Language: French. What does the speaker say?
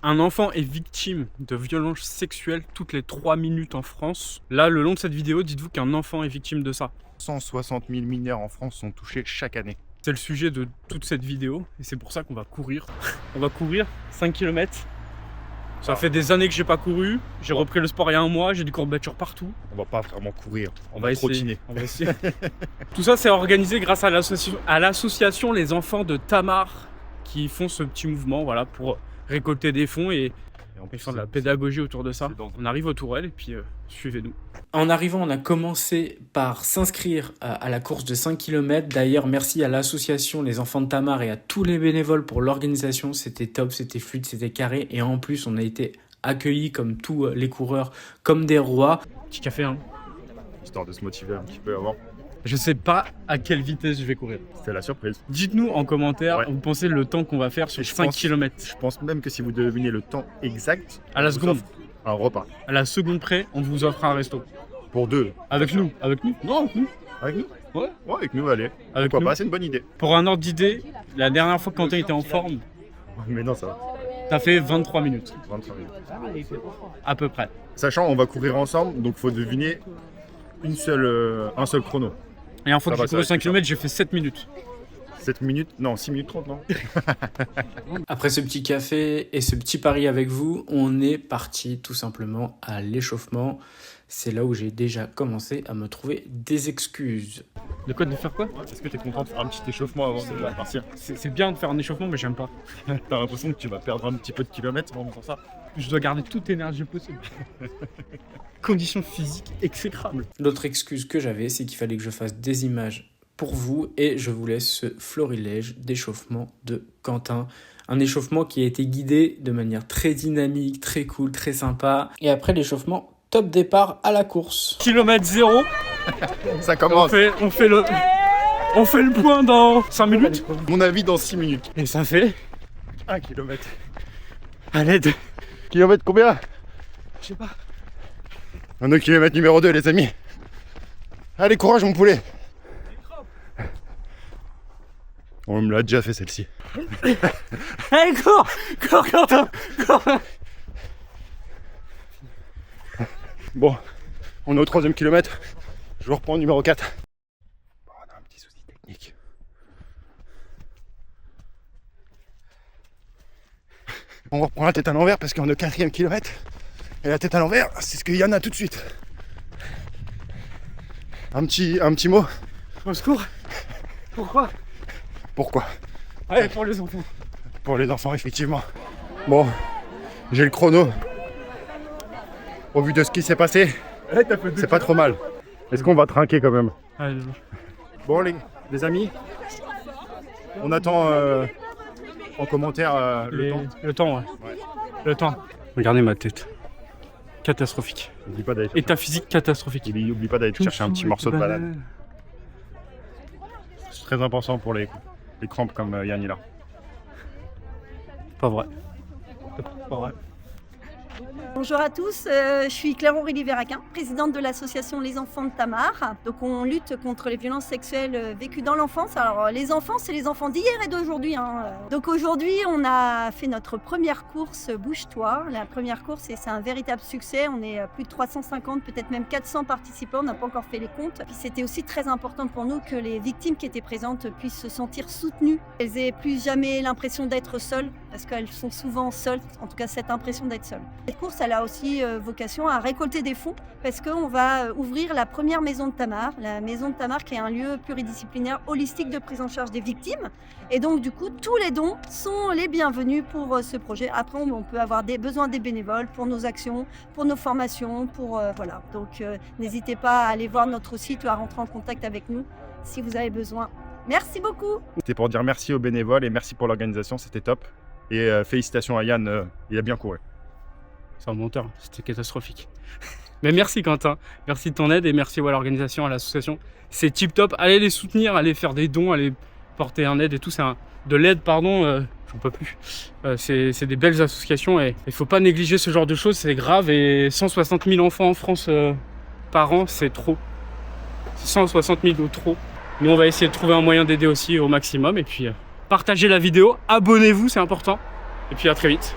Un enfant est victime de violences sexuelles toutes les 3 minutes en France. Là, le long de cette vidéo, dites-vous qu'un enfant est victime de ça. 160 000 mineurs en France sont touchés chaque année. C'est le sujet de toute cette vidéo et c'est pour ça qu'on va courir. On va courir 5 km. Ça fait des années que j'ai pas couru. J'ai repris le sport il y a un mois, j'ai des courbatures partout. On va pas vraiment courir, On va essayer. trottiner. On va essayer. Tout ça, c'est organisé grâce à l'association Les Enfants de Tamar qui font ce petit mouvement, voilà, pour récolter des fonds et faire de la pédagogie autour de ça. On arrive aux tourelles et puis suivez-nous. En arrivant, on a commencé par s'inscrire à la course de 5 km. D'ailleurs, merci à l'association Les Enfants de Tamar et à tous les bénévoles pour l'organisation. C'était top, c'était fluide, c'était carré. Et en plus, on a été accueillis comme tous les coureurs, comme des rois. Petit café, hein. Histoire de se motiver un petit peu avant. Je sais pas à quelle vitesse je vais courir. C'était la surprise. Dites-nous en commentaire, Ouais. vous pensez le temps qu'on va faire sur 5 km. Je pense même que si vous devinez le temps exact, À la on vous seconde. offre un repas. À la seconde près, on vous offre un resto. Pour deux. Avec nous. Avec nous. Non, avec nous. Avec nous? Ouais. Ouais, avec nous, allez. Avec Pourquoi nous. pas, c'est une bonne idée. Pour un ordre d'idée, la dernière fois que Quentin était en forme, Mais non, ça va. t'as fait 23 minutes. 25 minutes. À peu près. Sachant, on va courir ensemble, donc faut deviner un seul chrono. Et en fois que Ça va, j'ai ça couru va 5 être km, j'ai fait 7 minutes. 7 minutes, non, 6 minutes 30, non? Après ce petit café et ce petit pari avec vous, on est parti tout simplement à l'échauffement. C'est là où j'ai déjà commencé à me trouver des excuses. De quoi, de faire quoi? Est-ce que tu es content de faire un petit échauffement avant de partir? C'est bien de faire un échauffement, mais j'aime pas. T'as l'impression que tu vas perdre un petit peu de kilomètres en faisant ça? Je dois garder toute énergie possible. Conditions physiques exécrables. L'autre excuse que j'avais, c'est qu'il fallait que je fasse des images pour vous et je vous laisse ce florilège d'échauffement de Quentin. Un échauffement qui a été guidé de manière très dynamique, très cool, très sympa. Et après l'échauffement, top départ à la course. Kilomètre 0. Ça commence. On fait le point dans 5 minutes. Mon avis, dans 6 minutes. Et ça fait 1 kilomètre. à l'aide. Kilomètre combien? Je sais pas. Un autre kilomètre numéro 2, les amis. Allez, courage, mon poulet. On me l'a déjà fait, celle-ci. Allez, cours, Quentin, cours. Bon, on est au 3e kilomètre. Je vous reprends au numéro 4. Bon, on a un petit souci technique. On reprend la tête à l'envers parce qu'on est au 4e kilomètre. Et la tête à l'envers, c'est ce qu'il y en a tout de suite. Un petit mot. Au secours. Pourquoi? Pourquoi? Allez, pour les enfants. Pour les enfants, effectivement. Bon, j'ai le chrono. Au vu de ce qui s'est passé, c'est pas trop mal. Est-ce qu'on va trinquer quand même? Allez, Bon, les amis, on attend en commentaire le temps. Le temps, ouais. Le temps. Regardez ma tête. Catastrophique. N'oublie pas d'aller chercher, État physique catastrophique. n'oublie pas d'aller chercher un petit morceau de banane. C'est très important pour les crampes comme Yann il a. Pas vrai. Pas vrai. Bonjour à tous, je suis Claire-Aurélie Véraquin, présidente de l'association Les Enfants de Tamar. Donc on lutte contre les violences sexuelles vécues dans l'enfance. Alors les enfants, c'est les enfants d'hier et d'aujourd'hui. Donc aujourd'hui, on a fait notre première course Bouge-toi. La première course, et c'est un véritable succès. On est plus de 350, peut-être même 400 participants. On n'a pas encore fait les comptes. Puis c'était aussi très important pour nous que les victimes qui étaient présentes puissent se sentir soutenues. Elles aient plus jamais l'impression d'être seules, parce qu'elles sont souvent seules, en tout cas cette impression d'être seules. Cette course, elle a aussi vocation à récolter des fonds parce qu'on va ouvrir la première maison de Tamar. La maison de Tamar qui est un lieu pluridisciplinaire holistique de prise en charge des victimes. Et donc du coup, tous les dons sont les bienvenus pour ce projet. Après, on peut avoir besoin des bénévoles pour nos actions, pour nos formations, voilà. Donc n'hésitez pas à aller voir notre site ou à rentrer en contact avec nous si vous avez besoin. Merci beaucoup. C'était pour dire merci aux bénévoles et merci pour l'organisation, c'était top. Et félicitations à Yann, il a bien couru. C'est un menteur, c'était catastrophique. Mais merci Quentin, merci de ton aide et merci à l'organisation, à l'association. C'est tip top, allez les soutenir, allez faire des dons, allez porter un aide et tout. De l'aide, pardon, j'en peux plus. C'est des belles associations et il faut pas négliger ce genre de choses, c'est grave. Et 160 000 enfants en France par an, c'est trop. 160 000 ou trop. Nous on va essayer de trouver un moyen d'aider aussi au maximum. Et puis partagez la vidéo, abonnez-vous, c'est important. Et puis à très vite.